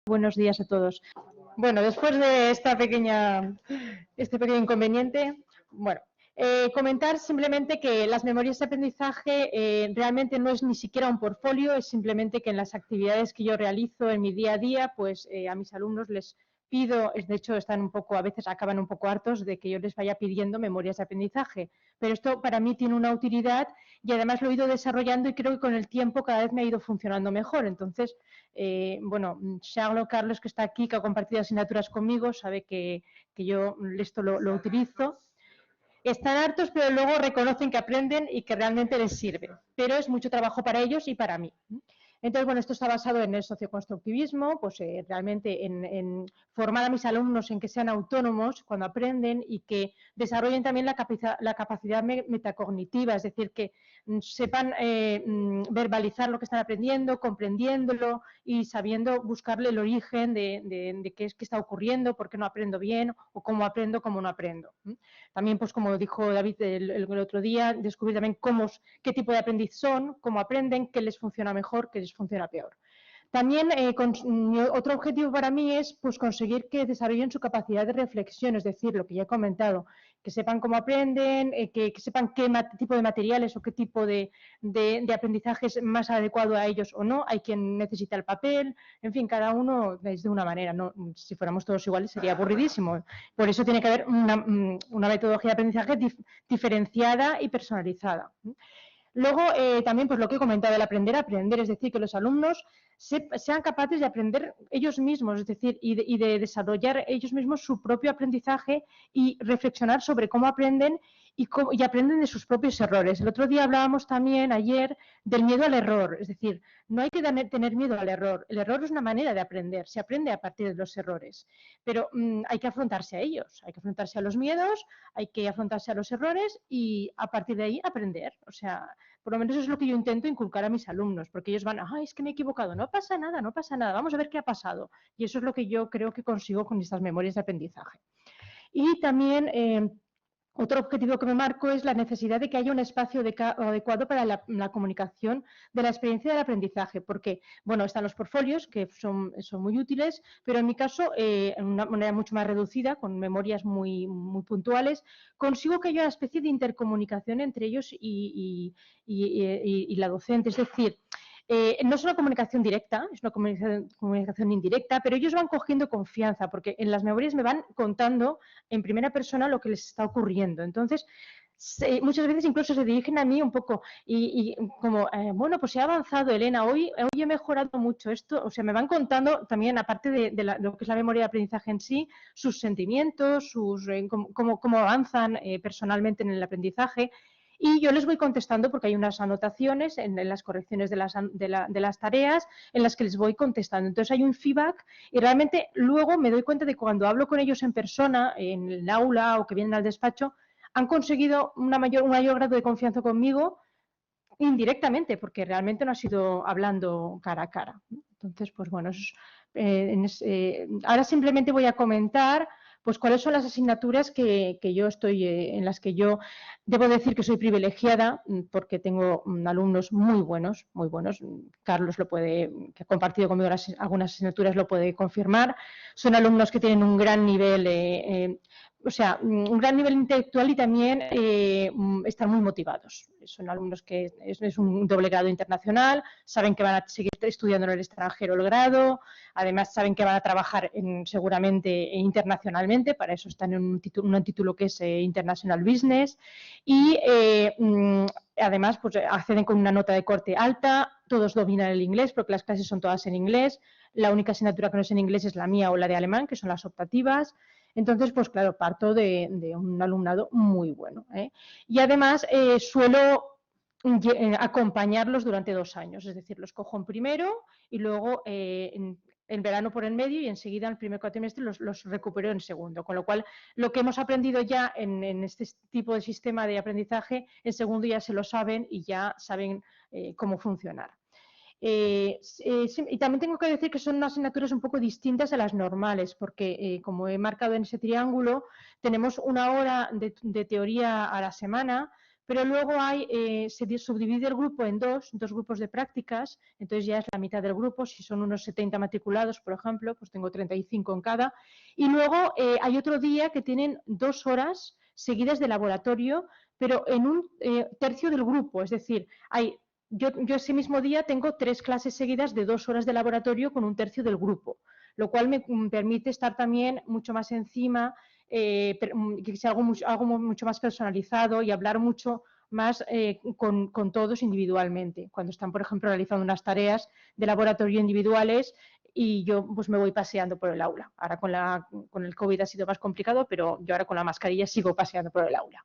Buenos días a todos. Bueno, después de este pequeño inconveniente, bueno, comentar simplemente que las memorias de aprendizaje realmente no es ni siquiera un portfolio, es simplemente que en las actividades que yo realizo en mi día a día, pues a mis alumnos les pido, de hecho a veces acaban un poco hartos de que yo les vaya pidiendo memorias de aprendizaje, pero esto para mí tiene una utilidad y además lo he ido desarrollando y creo que con el tiempo cada vez me ha ido funcionando mejor. Entonces, bueno, Charlo Carlos, que está aquí, que ha compartido asignaturas conmigo, sabe que yo esto lo utilizo. Están hartos, pero luego reconocen que aprenden y que realmente les sirve. Pero es mucho trabajo para ellos y para mí. Entonces, bueno, esto está basado en el socioconstructivismo, pues realmente en formar a mis alumnos en que sean autónomos cuando aprenden y que desarrollen también la capacidad metacognitiva, es decir, que sepan verbalizar lo que están aprendiendo, comprendiéndolo y sabiendo buscarle el origen de qué está ocurriendo, por qué no aprendo bien o cómo no aprendo. También, pues como dijo David el otro día, descubrir también qué tipo de aprendiz son, cómo aprenden, qué les funciona mejor, qué les funciona peor. También otro objetivo para mí es pues, conseguir que desarrollen su capacidad de reflexión, es decir, lo que ya he comentado, que sepan cómo aprenden, que sepan qué tipo de materiales o qué tipo de aprendizaje es más adecuado a ellos o no. Hay quien necesita el papel, en fin, cada uno es de una manera. ¿No? Si fuéramos todos iguales sería aburridísimo. Por eso tiene que haber una metodología de aprendizaje diferenciada y personalizada. Luego, también pues lo que he comentado, el aprender a aprender, es decir, que los alumnos sean capaces de aprender ellos mismos, es decir, y de desarrollar ellos mismos su propio aprendizaje y reflexionar sobre cómo aprenden y aprenden de sus propios errores. El otro día hablábamos también, ayer, del miedo al error, es decir, no hay que tener miedo al error. El error es una manera de aprender, se aprende a partir de los errores, pero hay que afrontarse a ellos, hay que afrontarse a los miedos, hay que afrontarse a los errores y a partir de ahí aprender. O sea, por lo menos eso es lo que yo intento inculcar a mis alumnos, porque ellos van, es que me he equivocado, no pasa nada, no pasa nada, vamos a ver qué ha pasado. Y eso es lo que yo creo que consigo con estas memorias de aprendizaje. Y también otro objetivo que me marco es la necesidad de que haya un espacio adecuado para la comunicación de la experiencia del aprendizaje, porque, bueno, están los portfolios, que son muy útiles, pero en mi caso, en una manera mucho más reducida, con memorias muy puntuales, consigo que haya una especie de intercomunicación entre ellos y la docente, es decir, no es una comunicación directa, es una comunicación indirecta, pero ellos van cogiendo confianza, porque en las memorias me van contando en primera persona lo que les está ocurriendo. Entonces, muchas veces incluso se dirigen a mí un poco y como, bueno, pues he avanzado, Elena, hoy he mejorado mucho esto, o sea, me van contando también, aparte de lo que es la memoria de aprendizaje en sí, sus sentimientos, cómo avanzan personalmente en el aprendizaje. Y yo les voy contestando porque hay unas anotaciones en las correcciones de las tareas en las que les voy contestando. Entonces hay un feedback y realmente luego me doy cuenta de que cuando hablo con ellos en persona, en el aula o que vienen al despacho, han conseguido un mayor grado de confianza conmigo indirectamente, porque realmente no ha sido hablando cara a cara. Entonces, pues bueno, ahora simplemente voy a comentar pues cuáles son las asignaturas que yo estoy, en las que yo debo decir que soy privilegiada porque tengo alumnos muy buenos, muy buenos. Carlos que ha compartido conmigo algunas asignaturas, lo puede confirmar. Son alumnos que tienen un gran nivel un gran nivel intelectual y también están muy motivados. Son alumnos que es un doble grado internacional, saben que van a seguir estudiando en el extranjero el grado, además saben que van a trabajar seguramente internacionalmente, para eso están en un título que es International Business y además pues, acceden con una nota de corte alta, todos dominan el inglés porque las clases son todas en inglés, la única asignatura que no es en inglés es la mía o la de alemán, que son las optativas. Entonces, pues claro, parto de un alumnado muy bueno. Y además suelo acompañarlos durante 2 años, es decir, los cojo en primero y luego en verano por en medio y enseguida en el primer cuatrimestre los recupero en segundo. Con lo cual, lo que hemos aprendido ya en este tipo de sistema de aprendizaje, en segundo ya se lo saben y ya saben cómo funcionar. Y también tengo que decir que son asignaturas un poco distintas a las normales, porque como he marcado en ese triángulo, tenemos 1 hora de teoría a la semana, pero luego se subdivide el grupo en dos grupos de prácticas, entonces ya es la mitad del grupo, si son unos 70 matriculados, por ejemplo, pues tengo 35 en cada, y luego hay otro día que tienen 2 horas seguidas de laboratorio, pero en un tercio del grupo, es decir, yo ese mismo día tengo 3 clases seguidas de 2 horas de laboratorio con un tercio del grupo, lo cual me permite estar también mucho más encima, que sea algo mucho más personalizado y hablar mucho más con todos individualmente. Cuando están, por ejemplo, realizando unas tareas de laboratorio individuales y yo pues me voy paseando por el aula. Ahora con el COVID ha sido más complicado, pero yo ahora con la mascarilla sigo paseando por el aula.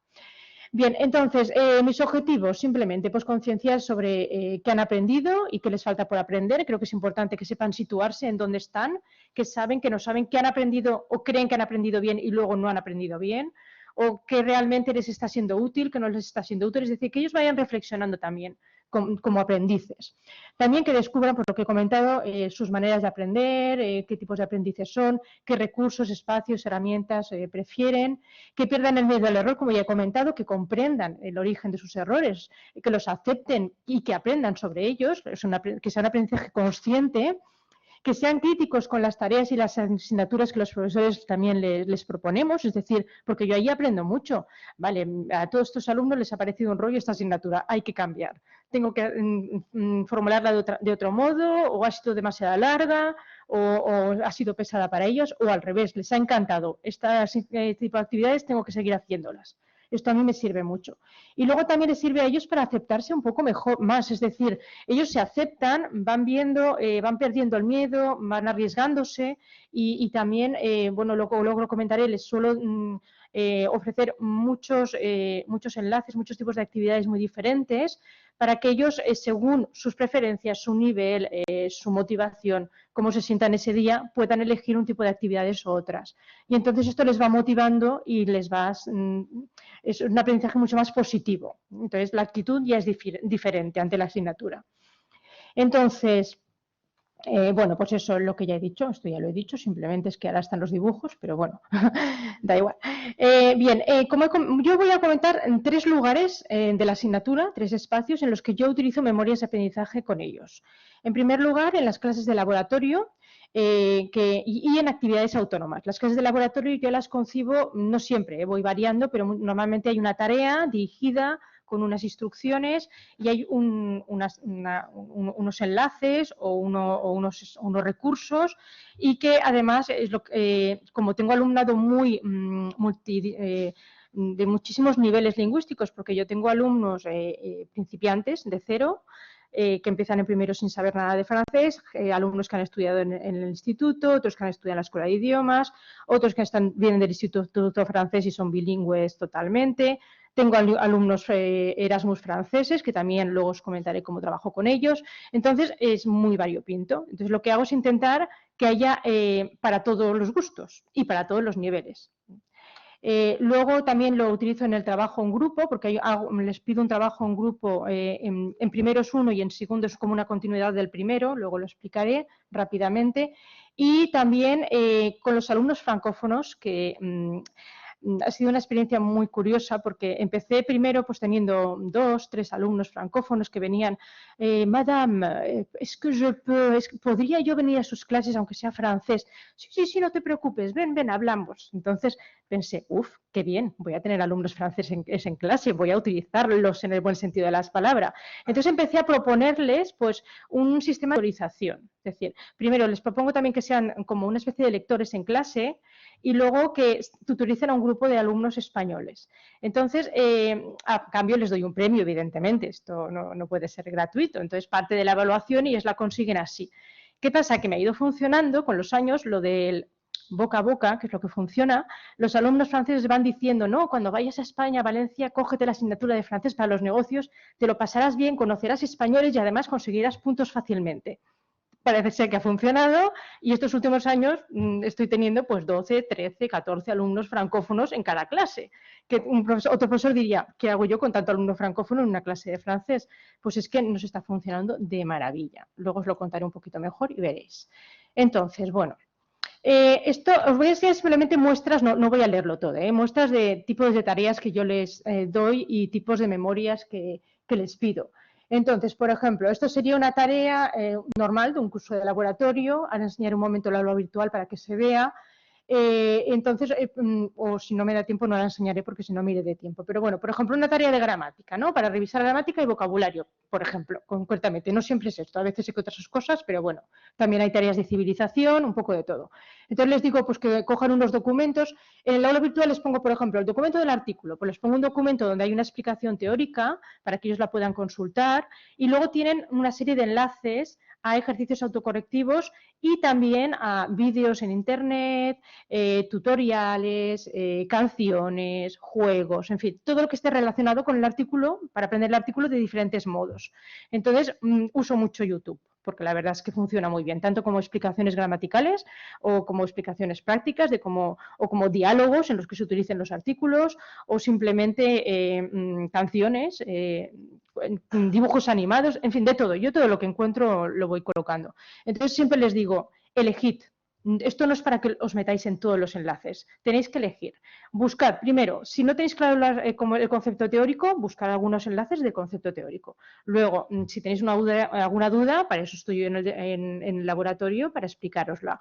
Bien, entonces, mis objetivos, simplemente, pues concienciar sobre qué han aprendido y qué les falta por aprender. Creo que es importante que sepan situarse en dónde están, que saben, que no saben, qué han aprendido o creen que han aprendido bien y luego no han aprendido bien, o que realmente les está siendo útil, que no les está siendo útil. Es decir, que ellos vayan reflexionando también como aprendices. También que descubran, por lo que he comentado, sus maneras de aprender, qué tipos de aprendices son, qué recursos, espacios, herramientas prefieren, que pierdan el miedo al error, como ya he comentado, que comprendan el origen de sus errores, que los acepten y que aprendan sobre ellos, que sea un aprendizaje consciente, que sean críticos con las tareas y las asignaturas que los profesores también les proponemos, es decir, porque yo ahí aprendo mucho, vale, a todos estos alumnos les ha parecido un rollo esta asignatura, hay que cambiar, tengo que formularla de otro modo, o ha sido demasiado larga, o ha sido pesada para ellos, o al revés, les ha encantado este tipo de actividades, tengo que seguir haciéndolas. Esto a mí me sirve mucho. Y luego también les sirve a ellos para aceptarse un poco más, es decir, ellos se aceptan, van viendo, van perdiendo el miedo, van arriesgándose y también, bueno, luego lo comentaré, les suelo ofrecer muchos enlaces, muchos tipos de actividades muy diferentes para que ellos, según sus preferencias, su nivel, su motivación, cómo se sientan ese día, puedan elegir un tipo de actividades u otras. Y entonces esto les va motivando y es un aprendizaje mucho más positivo. Entonces la actitud ya es diferente ante la asignatura. Entonces, bueno, pues eso es lo que ya he dicho, esto ya lo he dicho, simplemente es que ahora están los dibujos, pero bueno, da igual. Bien, yo voy a comentar 3 lugares de la asignatura, 3 espacios en los que yo utilizo memorias de aprendizaje con ellos. En primer lugar, en las clases de laboratorio y en actividades autónomas. Las clases de laboratorio yo las concibo, no siempre, voy variando, pero normalmente hay una tarea dirigida con unas instrucciones y hay unos enlaces o unos recursos y que además, como tengo alumnado de muchísimos niveles lingüísticos, porque yo tengo alumnos principiantes de 0, que empiezan en primero sin saber nada de francés, alumnos que han estudiado en el instituto, otros que han estudiado en la escuela de idiomas, otros que vienen del instituto francés y son bilingües totalmente. Tengo alumnos Erasmus franceses, que también luego os comentaré cómo trabajo con ellos. Entonces, es muy variopinto. Entonces, lo que hago es intentar que haya para todos los gustos y para todos los niveles. Luego también lo utilizo en el trabajo en grupo, porque les pido un trabajo en grupo, en primero es uno y en segundo es como una continuidad del primero, luego lo explicaré rápidamente. Y también con los alumnos francófonos, que ha sido una experiencia muy curiosa porque empecé primero pues teniendo 2, 3 alumnos francófonos que venían, Madame, ¿podría yo venir a sus clases aunque sea francés? Sí, no te preocupes, ven, hablamos. Entonces pensé, qué bien, voy a tener alumnos franceses en clase, voy a utilizarlos en el buen sentido de las palabras. Entonces empecé a proponerles pues un sistema de autorización. Es decir, primero les propongo también que sean como una especie de lectores en clase y luego que tutoricen a un grupo de alumnos españoles. Entonces, a cambio les doy un premio, evidentemente, esto no puede ser gratuito, entonces parte de la evaluación y ellos la consiguen así. ¿Qué pasa? Que me ha ido funcionando con los años lo del boca a boca, que es lo que funciona. Los alumnos franceses van diciendo, no, cuando vayas a España, a Valencia, cógete la asignatura de francés para los negocios, te lo pasarás bien, conocerás españoles y además conseguirás puntos fácilmente. Parece ser que ha funcionado y estos últimos años estoy teniendo pues 12, 13, 14 alumnos francófonos en cada clase. Que otro profesor diría, ¿qué hago yo con tanto alumno francófono en una clase de francés? Pues es que nos está funcionando de maravilla. Luego os lo contaré un poquito mejor y veréis. Entonces, bueno, Esto os voy a enseñar simplemente muestras, no voy a leerlo todo, muestras de tipos de tareas que yo les doy y tipos de memorias que les pido. Entonces, por ejemplo, esto sería una tarea normal de un curso de laboratorio. Ahora enseñaré un momento el aula virtual para que se vea. O si no me da tiempo no la enseñaré porque si no me iré de tiempo. Pero bueno, por ejemplo, una tarea de gramática, ¿no? Para revisar gramática y vocabulario, por ejemplo, concretamente. No siempre es esto, a veces hay que otras cosas, pero bueno, también hay tareas de civilización, un poco de todo. Entonces les digo pues que cojan unos documentos. En el aula virtual les pongo, por ejemplo, el documento del artículo, pues les pongo un documento donde hay una explicación teórica para que ellos la puedan consultar y luego tienen una serie de enlaces a ejercicios autocorrectivos y también a vídeos en internet, tutoriales, canciones, juegos, en fin, todo lo que esté relacionado con el artículo para aprender el artículo de diferentes modos. Entonces, uso mucho YouTube, porque la verdad es que funciona muy bien, tanto como explicaciones gramaticales o como explicaciones prácticas o como diálogos en los que se utilicen los artículos o simplemente canciones, dibujos animados, en fin, de todo. Yo todo lo que encuentro lo voy colocando. Entonces siempre les digo, elegid. Esto no es para que os metáis en todos los enlaces, tenéis que elegir. Buscad, primero, si no tenéis claro como el concepto teórico, buscad algunos enlaces de concepto teórico. Luego, si tenéis alguna duda, para eso estoy yo en el laboratorio, para explicárosla.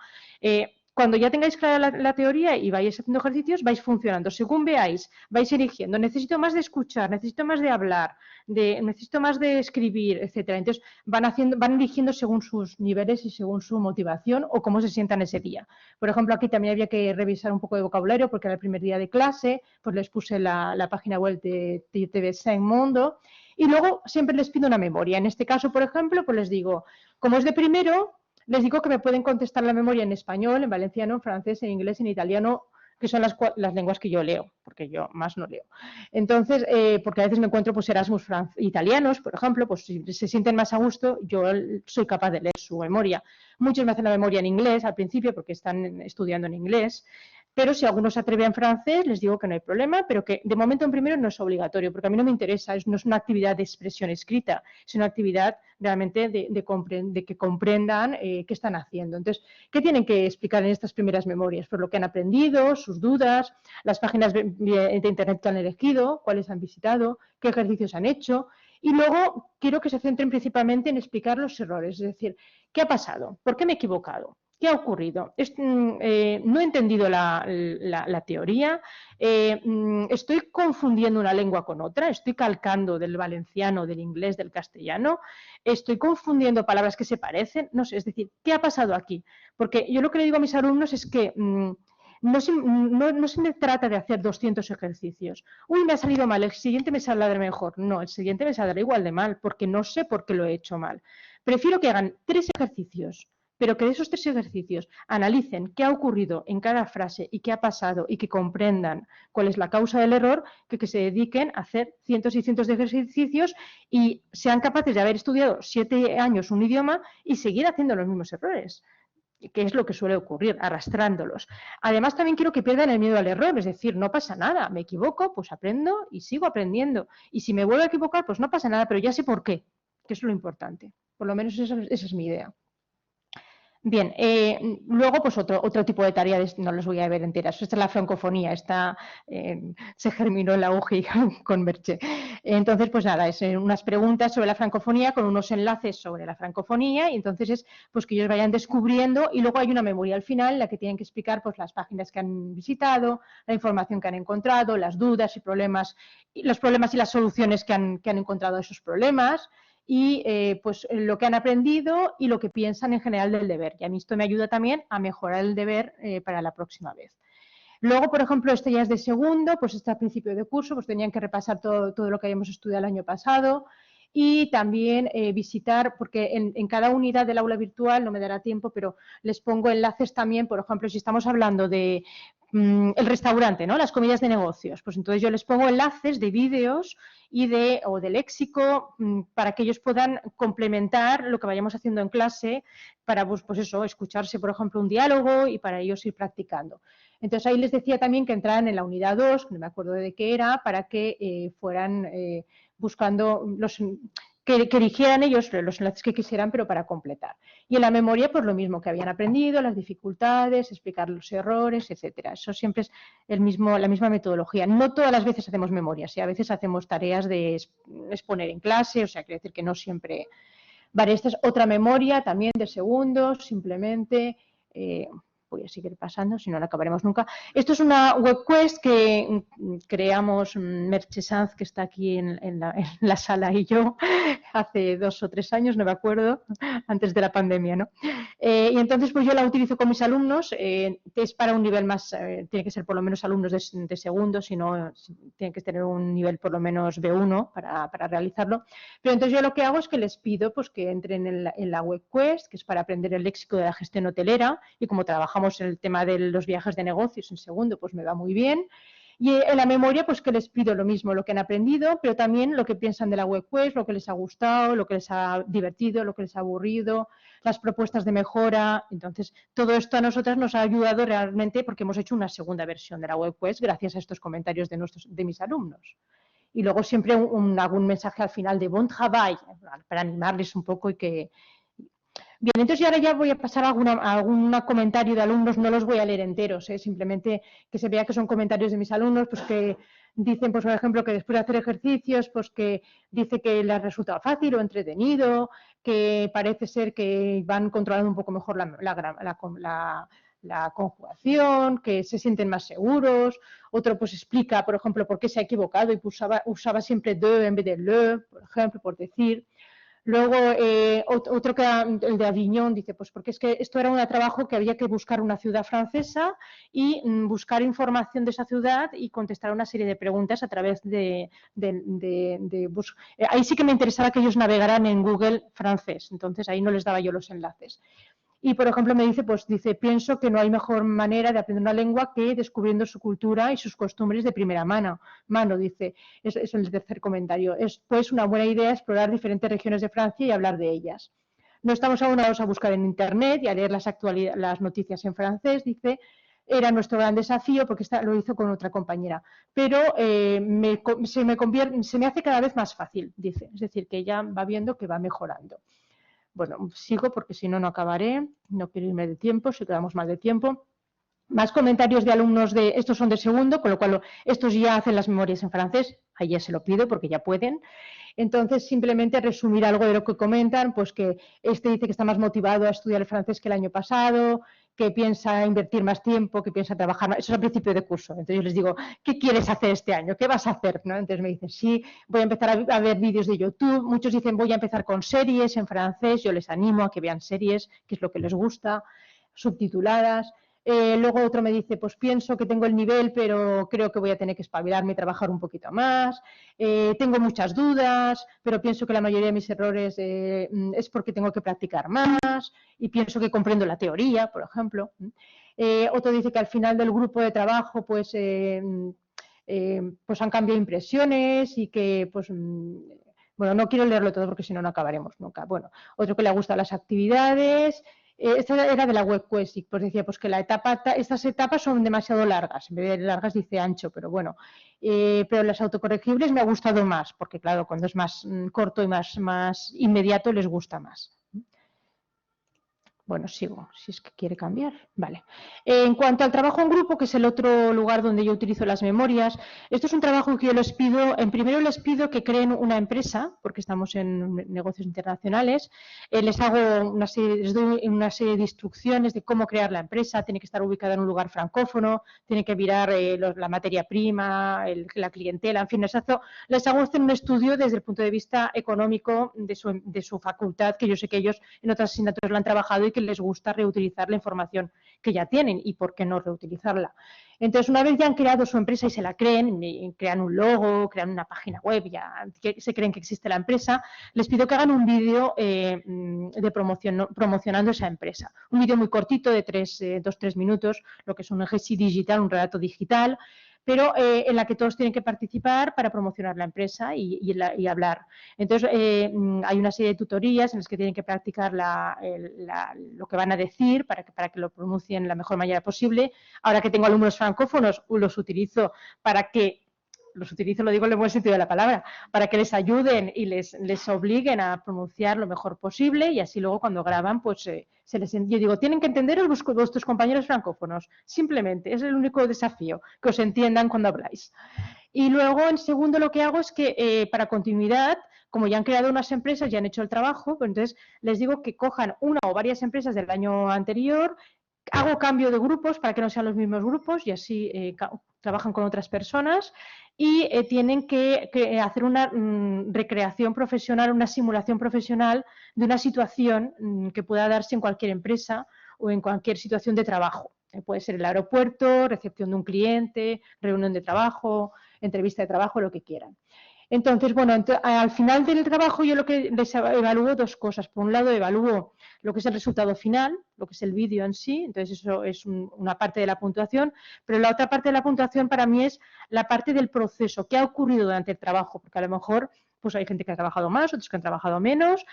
Cuando ya tengáis clara la teoría y vais haciendo ejercicios, vais funcionando. Según veáis, vais eligiendo, necesito más de escuchar, necesito más de hablar, necesito más de escribir, etcétera. Entonces, van eligiendo según sus niveles y según su motivación o cómo se sientan ese día. Por ejemplo, aquí también había que revisar un poco de vocabulario porque era el primer día de clase, pues les puse la página web de TV5 Mundo y luego siempre les pido una memoria. En este caso, por ejemplo, pues les digo, como es de primero, les digo que me pueden contestar la memoria en español, en valenciano, en francés, en inglés, en italiano, que son las lenguas que yo leo, porque yo más no leo. Entonces, porque a veces me encuentro pues Erasmus italianos, por ejemplo, pues si se sienten más a gusto, yo soy capaz de leer su memoria. Muchos me hacen la memoria en inglés al principio porque están estudiando en inglés, pero si alguno se atreve en francés, les digo que no hay problema, pero que de momento en primero no es obligatorio, porque a mí no me interesa, no es una actividad de expresión escrita, es una actividad realmente de que comprendan qué están haciendo. Entonces, ¿qué tienen que explicar en estas primeras memorias? Pues lo que han aprendido, sus dudas, las páginas de internet que han elegido, cuáles han visitado, qué ejercicios han hecho. Y luego quiero que se centren principalmente en explicar los errores, es decir, ¿qué ha pasado? ¿Por qué me he equivocado? ¿Qué ha ocurrido? No he entendido la teoría, estoy confundiendo una lengua con otra, estoy calcando del valenciano, del inglés, del castellano, estoy confundiendo palabras que se parecen, no sé, es decir, ¿qué ha pasado aquí? Porque yo lo que le digo a mis alumnos es que no se me trata de hacer 200 ejercicios. Uy, me ha salido mal, el siguiente me saldrá mejor. No, el siguiente me saldrá igual de mal, porque no sé por qué lo he hecho mal. Prefiero que hagan 3 ejercicios, pero que de esos 3 ejercicios analicen qué ha ocurrido en cada frase y qué ha pasado y que comprendan cuál es la causa del error, que se dediquen a hacer cientos y cientos de ejercicios y sean capaces de haber estudiado 7 años un idioma y seguir haciendo los mismos errores, que es lo que suele ocurrir, arrastrándolos. Además, también quiero que pierdan el miedo al error, es decir, no pasa nada, me equivoco, pues aprendo y sigo aprendiendo. Y si me vuelvo a equivocar, pues no pasa nada, pero ya sé por qué, que es lo importante. Por lo menos esa es mi idea. Bien, luego pues otro tipo de tareas, no los voy a ver enteras. Esta es la francofonía, se germinó en la UGI con Merche. Entonces, pues nada, es unas preguntas sobre la francofonía con unos enlaces sobre la francofonía y entonces es pues que ellos vayan descubriendo y luego hay una memoria al final en la que tienen que explicar pues las páginas que han visitado, la información que han encontrado, las dudas y problemas, los problemas y las soluciones que han encontrado a esos problemas y pues lo que han aprendido y lo que piensan en general del deber. Y a mí esto me ayuda también a mejorar el deber para la próxima vez. Luego, por ejemplo, esto ya es de segundo, pues está a principio de curso, pues tenían que repasar todo lo que habíamos estudiado el año pasado y también visitar, porque en cada unidad del aula virtual, no me dará tiempo, pero les pongo enlaces también, por ejemplo, si estamos hablando de el restaurante, ¿no? Las comidas de negocios, pues entonces yo les pongo enlaces de vídeos o de léxico para que ellos puedan complementar lo que vayamos haciendo en clase para, pues eso, escucharse, por ejemplo, un diálogo y para ellos ir practicando. Entonces ahí les decía también que entraran en la unidad 2, no me acuerdo de qué era, para que fueran buscando que eligieran ellos los enlaces que quisieran, pero para completar. Y en la memoria, pues lo mismo, que habían aprendido, las dificultades, explicar los errores, etcétera. Eso siempre es la misma metodología. No todas las veces hacemos memorias, a veces hacemos tareas de exponer en clase, o sea, quiere decir que no siempre. Vale, esta es otra memoria también de segundos, simplemente. Voy a seguir pasando, si no la acabaremos nunca. Esto es una web quest que creamos Merche Sanz, que está aquí en la sala, y yo, hace 2 o 3 años, no me acuerdo, antes de la pandemia, ¿no? Y entonces pues yo la utilizo con mis alumnos, es para un nivel más, tiene que ser por lo menos alumnos de segundo, si no, tienen que tener un nivel por lo menos B1 para realizarlo. Pero entonces yo lo que hago es que les pido pues que entren en la web quest, que es para aprender el léxico de la gestión hotelera, y como trabajamos en el tema de los viajes de negocios en segundo, pues me va muy bien. Y en la memoria, pues que les pido lo mismo, lo que han aprendido, pero también lo que piensan de la web quest, lo que les ha gustado, lo que les ha divertido, lo que les ha aburrido, las propuestas de mejora. Entonces, todo esto a nosotras nos ha ayudado realmente porque hemos hecho una segunda versión de la web quest gracias a estos comentarios de mis alumnos. Y luego siempre algún mensaje al final de bon travail, para animarles un poco y que... Bien, entonces ahora ya voy a pasar a algún comentario de alumnos, no los voy a leer enteros, simplemente que se vea que son comentarios de mis alumnos, pues que dicen, pues por ejemplo, que después de hacer ejercicios, pues que dice que les ha resultado fácil o entretenido, que parece ser que van controlando un poco mejor la conjugación, que se sienten más seguros. Otro pues explica, por ejemplo, por qué se ha equivocado y usaba siempre de en vez de le, por ejemplo, por decir. Luego, otro que el de Aviñón dice, pues porque es que esto era un trabajo que había que buscar una ciudad francesa y buscar información de esa ciudad y contestar una serie de preguntas a través ahí sí que me interesaba que ellos navegaran en Google francés, entonces ahí no les daba yo los enlaces. Y, por ejemplo, me dice, pienso que no hay mejor manera de aprender una lengua que descubriendo su cultura y sus costumbres de primera mano, dice. Eso es el tercer comentario. Es, pues, una buena idea explorar diferentes regiones de Francia y hablar de ellas. No estamos abonados a buscar en Internet y a leer las noticias en francés, dice. Era nuestro gran desafío porque lo hizo con otra compañera. Pero se me hace cada vez más fácil, dice. Es decir, que ella va viendo que va mejorando. Bueno, sigo porque si no, no acabaré. No quiero irme de tiempo, si quedamos más de tiempo. Más comentarios de alumnos estos son de segundo, con lo cual estos ya hacen las memorias en francés. Ahí ya se lo pido porque ya pueden. Entonces, simplemente resumir algo de lo que comentan, pues que dice que está más motivado a estudiar el francés que el año pasado, que piensa invertir más tiempo, que piensa trabajar más. Eso es al principio de curso. Entonces yo les digo, ¿qué quieres hacer este año? ¿Qué vas a hacer? ¿No? Entonces me dicen, sí, voy a empezar a ver vídeos de YouTube. Muchos dicen, voy a empezar con series en francés. Yo les animo a que vean series, que es lo que les gusta, subtituladas. Luego otro me dice, pues pienso que tengo el nivel, pero creo que voy a tener que espabilarme y trabajar un poquito más. Tengo muchas dudas, pero pienso que la mayoría de mis errores es porque tengo que practicar más y pienso que comprendo la teoría, por ejemplo. Otro dice que al final del grupo de trabajo, pues han cambiado impresiones y que, pues... bueno, no quiero leerlo todo porque si no, no acabaremos nunca. Bueno, otro que le gustan las actividades. Esta era de la web quest, pues decía pues que estas etapas son demasiado largas, en vez de largas dice ancho, pero bueno, pero las autocorregibles me ha gustado más, porque claro, cuando es más corto y más inmediato les gusta más. Bueno, sigo, si es que quiere cambiar. Vale. En cuanto al trabajo en grupo, que es el otro lugar donde yo utilizo las memorias, esto es un trabajo que yo les pido, primero les pido que creen una empresa, porque estamos en negocios internacionales, les doy una serie de instrucciones de cómo crear la empresa, tiene que estar ubicada en un lugar francófono, tiene que mirar la materia prima, la clientela, en fin, les hago hacer un estudio desde el punto de vista económico de su facultad, que yo sé que ellos en otras asignaturas la han trabajado y que les gusta reutilizar la información que ya tienen y por qué no reutilizarla. Entonces, una vez ya han creado su empresa y se la creen, y crean un logo, crean una página web, ya se creen que existe la empresa, les pido que hagan un vídeo de promocionando esa empresa. Un vídeo muy cortito de 2-3 minutos, lo que es un ejercicio digital, un relato digital, pero en la que todos tienen que participar para promocionar la empresa y hablar. Entonces, hay una serie de tutorías en las que tienen que practicar lo que van a decir para que lo pronuncien de la mejor manera posible. Ahora que tengo alumnos francófonos, los utilizo para que los utilizo, lo digo en el buen sentido de la palabra, para que les ayuden y les obliguen a pronunciar lo mejor posible, y así luego cuando graban, pues yo digo, tienen que entender vuestros compañeros francófonos, simplemente, es el único desafío, que os entiendan cuando habláis. Y luego, en segundo, lo que hago es que para continuidad, como ya han creado unas empresas, ya han hecho el trabajo, pues entonces les digo que cojan una o varias empresas del año anterior, hago cambio de grupos para que no sean los mismos grupos y así trabajan con otras personas, y tienen que hacer una recreación profesional, una simulación profesional de una situación que pueda darse en cualquier empresa o en cualquier situación de trabajo. Puede ser el aeropuerto, recepción de un cliente, reunión de trabajo, entrevista de trabajo, lo que quieran. Entonces, bueno, al final del trabajo yo lo que les evalúo dos cosas. Por un lado, evalúo lo que es el resultado final, lo que es el vídeo en sí, entonces eso es una parte de la puntuación, pero la otra parte de la puntuación para mí es la parte del proceso, qué ha ocurrido durante el trabajo, porque a lo mejor pues hay gente que ha trabajado más, otros que han trabajado menos,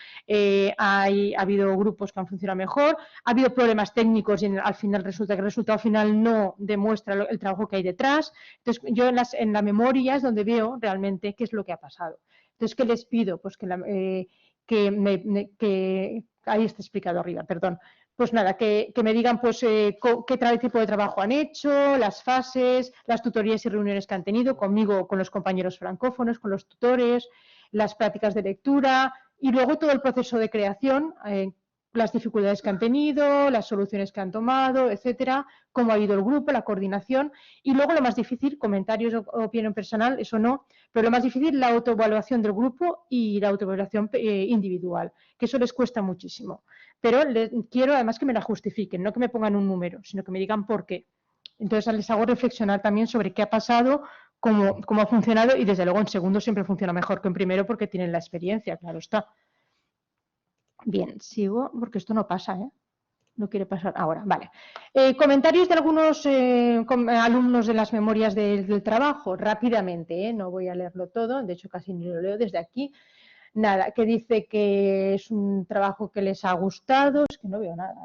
ha habido grupos que han funcionado mejor, ha habido problemas técnicos y al final resulta que el resultado final no demuestra el trabajo que hay detrás. Entonces, yo en la memoria es donde veo realmente qué es lo que ha pasado. Entonces, ¿qué les pido? Pues ahí está explicado arriba, perdón. Pues nada, que me digan pues qué tipo de trabajo han hecho, las fases, las tutorías y reuniones que han tenido conmigo, con los compañeros francófonos, con los tutores, las prácticas de lectura y luego todo el proceso de creación, las dificultades que han tenido, las soluciones que han tomado, etcétera, cómo ha ido el grupo, la coordinación, y luego lo más difícil, comentarios o opinión personal, eso no, pero lo más difícil, la autoevaluación del grupo y la autoevaluación individual, que eso les cuesta muchísimo. Pero quiero además que me la justifiquen, no que me pongan un número, sino que me digan por qué. Entonces les hago reflexionar también sobre qué ha pasado, cómo ha funcionado, y desde luego en segundo siempre funciona mejor que en primero porque tienen la experiencia, claro está. Bien, sigo porque esto no pasa, ¿eh? No quiere pasar ahora, vale. Comentarios de algunos alumnos de las memorias del trabajo, rápidamente, no voy a leerlo todo, de hecho casi ni lo leo desde aquí. Nada, que dice que es un trabajo que les ha gustado, es que no veo nada,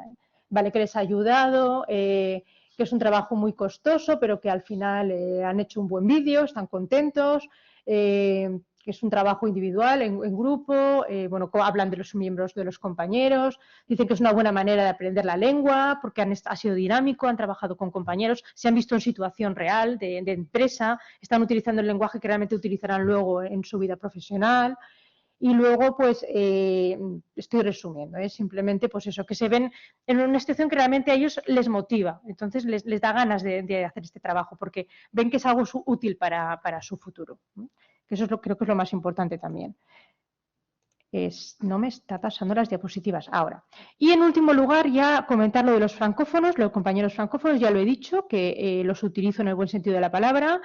vale, que les ha ayudado, que es un trabajo muy costoso, pero que al final han hecho un buen vídeo, están contentos, que es un trabajo individual, en grupo, bueno, hablan de los miembros de los compañeros, dicen que es una buena manera de aprender la lengua, porque ha sido dinámico, han trabajado con compañeros, se han visto en situación real de empresa, están utilizando el lenguaje que realmente utilizarán luego en su vida profesional. Y luego, pues, estoy resumiendo, simplemente, pues eso, que se ven en una situación que realmente a ellos les motiva, entonces les da ganas de hacer este trabajo, porque ven que es algo útil para su futuro. Que eso creo que es lo más importante también. No me está pasando las diapositivas ahora. Y en último lugar, ya comentar lo de los francófonos, los compañeros francófonos, ya lo he dicho, que los utilizo en el buen sentido de la palabra,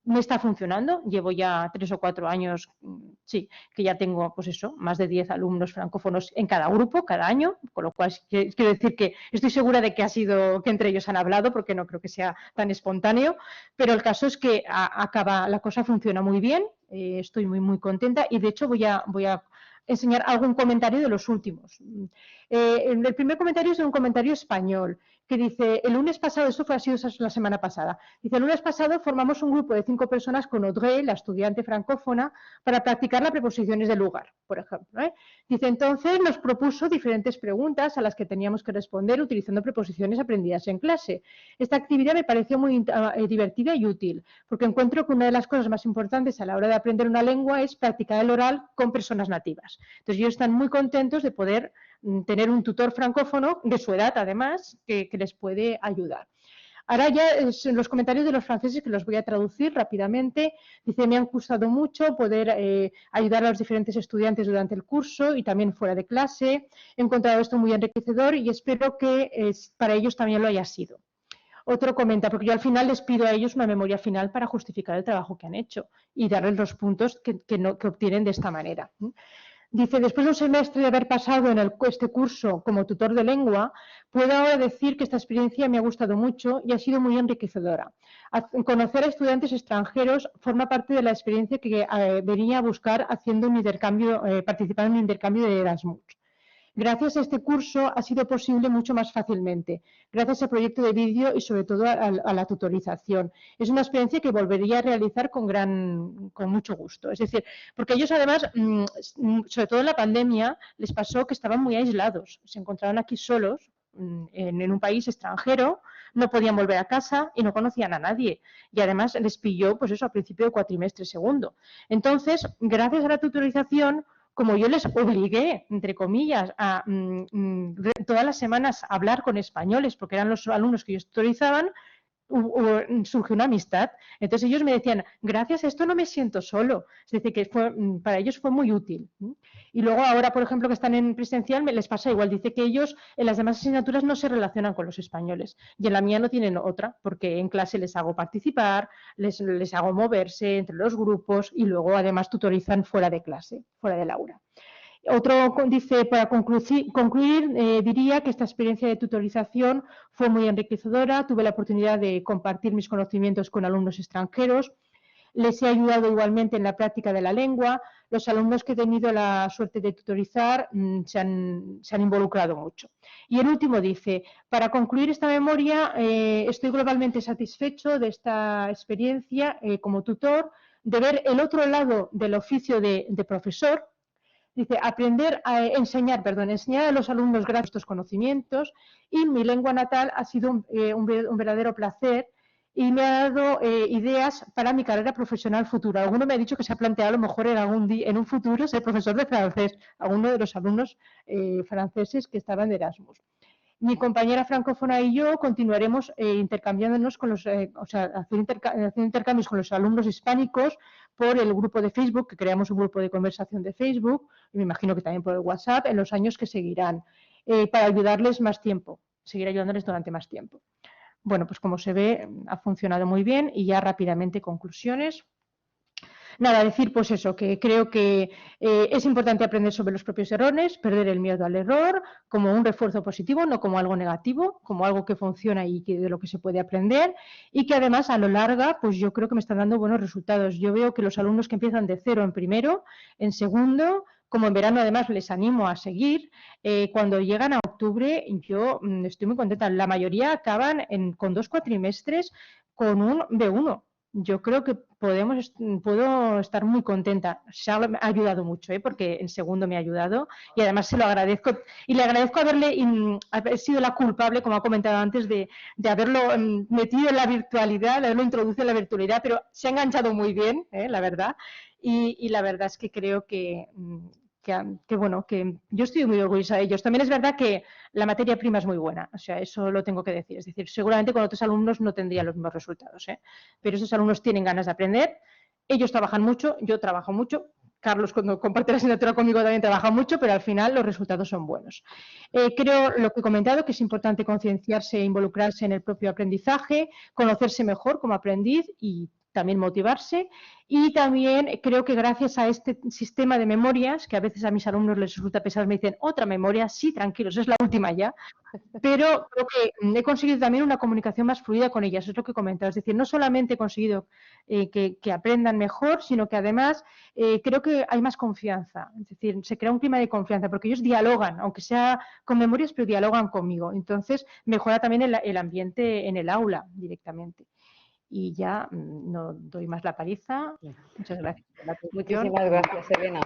me está funcionando, llevo ya 3 o 4 años, sí, que ya tengo, pues eso, más de 10 alumnos francófonos en cada grupo, cada año, con lo cual quiero decir que estoy segura de que que entre ellos han hablado, porque no creo que sea tan espontáneo, pero el caso es que la cosa funciona muy bien, estoy muy contenta, y de hecho voy a enseñar algún comentario de los últimos. El primer comentario es un comentario español que dice, el lunes pasado, ha sido la semana pasada, dice, el lunes pasado formamos un grupo de 5 personas con Audrey, la estudiante francófona, para practicar las preposiciones de lugar, por ejemplo. Dice, entonces nos propuso diferentes preguntas a las que teníamos que responder utilizando preposiciones aprendidas en clase. Esta actividad me pareció muy divertida y útil, porque encuentro que una de las cosas más importantes a la hora de aprender una lengua es practicar el oral con personas nativas. Entonces ellos están muy contentos de poder tener un tutor francófono de su edad, además, que les puede ayudar. Ahora ya los comentarios de los franceses, que los voy a traducir rápidamente. Dice, me han gustado mucho poder ayudar a los diferentes estudiantes durante el curso y también fuera de clase. He encontrado esto muy enriquecedor y espero que para ellos también lo haya sido. Otro comenta, porque yo al final les pido a ellos una memoria final para justificar el trabajo que han hecho y darles los puntos que obtienen de esta manera. Dice, después de un semestre de haber pasado en este curso como tutor de lengua, puedo ahora decir que esta experiencia me ha gustado mucho y ha sido muy enriquecedora. Conocer a estudiantes extranjeros forma parte de la experiencia que venía a buscar haciendo un intercambio, participando en un intercambio de Erasmus. Gracias a este curso ha sido posible mucho más fácilmente, gracias al proyecto de vídeo y sobre todo a la tutorización. Es una experiencia que volvería a realizar con mucho gusto. Es decir, porque ellos además, sobre todo en la pandemia, les pasó que estaban muy aislados, se encontraban aquí solos en un país extranjero, no podían volver a casa y no conocían a nadie. Y además les pilló, pues eso, a principio de cuatrimestre segundo. Entonces, gracias a la tutorización, como yo les obligué, entre comillas, a todas las semanas a hablar con españoles, porque eran los alumnos que ellos tutorizaban, surgió una amistad. Entonces ellos me decían, gracias a esto no me siento solo. Es decir, que para ellos fue muy útil. Y luego ahora, por ejemplo, que están en presencial, les pasa igual. Dice que ellos en las demás asignaturas no se relacionan con los españoles. Y en la mía no tienen otra, porque en clase les hago participar, les hago moverse entre los grupos y luego además tutorizan fuera de clase, fuera del aula. Otro dice, para concluir, diría que esta experiencia de tutorización fue muy enriquecedora, tuve la oportunidad de compartir mis conocimientos con alumnos extranjeros, les he ayudado igualmente en la práctica de la lengua, los alumnos que he tenido la suerte de tutorizar se han involucrado mucho. Y el último dice, para concluir esta memoria, estoy globalmente satisfecho de esta experiencia como tutor, de ver el otro lado del oficio de profesor. Dice, enseñar a los alumnos gracias a estos conocimientos y mi lengua natal ha sido un verdadero placer y me ha dado ideas para mi carrera profesional futura. Alguno me ha dicho que se ha planteado a lo mejor en un futuro ser profesor de francés, alguno de los alumnos franceses que estaban de Erasmus. Mi compañera francófona y yo continuaremos intercambiándonos haciendo intercambios con los alumnos hispánicos por el grupo de Facebook, que creamos un grupo de conversación de Facebook, y me imagino que también por el WhatsApp, en los años que seguirán, para ayudarles más tiempo, seguir ayudándoles durante más tiempo. Bueno, pues como se ve, ha funcionado muy bien y ya rápidamente conclusiones. Nada, decir pues eso, que creo que es importante aprender sobre los propios errores, perder el miedo al error como un refuerzo positivo, no como algo negativo, como algo que funciona y de lo que se puede aprender y que además a lo largo pues yo creo que me están dando buenos resultados. Yo veo que los alumnos que empiezan de cero en primero, en segundo, como en verano además les animo a seguir, cuando llegan a octubre yo estoy muy contenta. La mayoría acaban con 2 cuatrimestres con un B1. Yo creo que puedo estar muy contenta. Se ha ayudado mucho, porque en segundo me ha ayudado y además se lo agradezco. Y le agradezco haber sido la culpable, como ha comentado antes, de haberlo metido en la virtualidad, de haberlo introducido en la virtualidad, pero se ha enganchado muy bien, la verdad. Y la verdad es que creo que bueno, que yo estoy muy orgullosa de ellos. También es verdad que la materia prima es muy buena, o sea, eso lo tengo que decir. Es decir, seguramente con otros alumnos no tendría los mismos resultados, pero esos alumnos tienen ganas de aprender, ellos trabajan mucho, yo trabajo mucho, Carlos cuando comparte la asignatura conmigo también trabaja mucho, pero al final los resultados son buenos. Creo lo que he comentado, que es importante concienciarse e involucrarse en el propio aprendizaje, conocerse mejor como aprendiz y también motivarse. Y también creo que gracias a este sistema de memorias, que a veces a mis alumnos les resulta pesado, me dicen, otra memoria, sí, tranquilos, es la última ya, pero creo que he conseguido también una comunicación más fluida con ellas, es lo que he comentado. Es decir, no solamente he conseguido que aprendan mejor, sino que además creo que hay más confianza. Es decir, se crea un clima de confianza, porque ellos dialogan, aunque sea con memorias, pero dialogan conmigo. Entonces, mejora también el ambiente en el aula directamente. Y ya no doy más la paliza. Muchas gracias por la atención. Muchísimas gracias, Elena.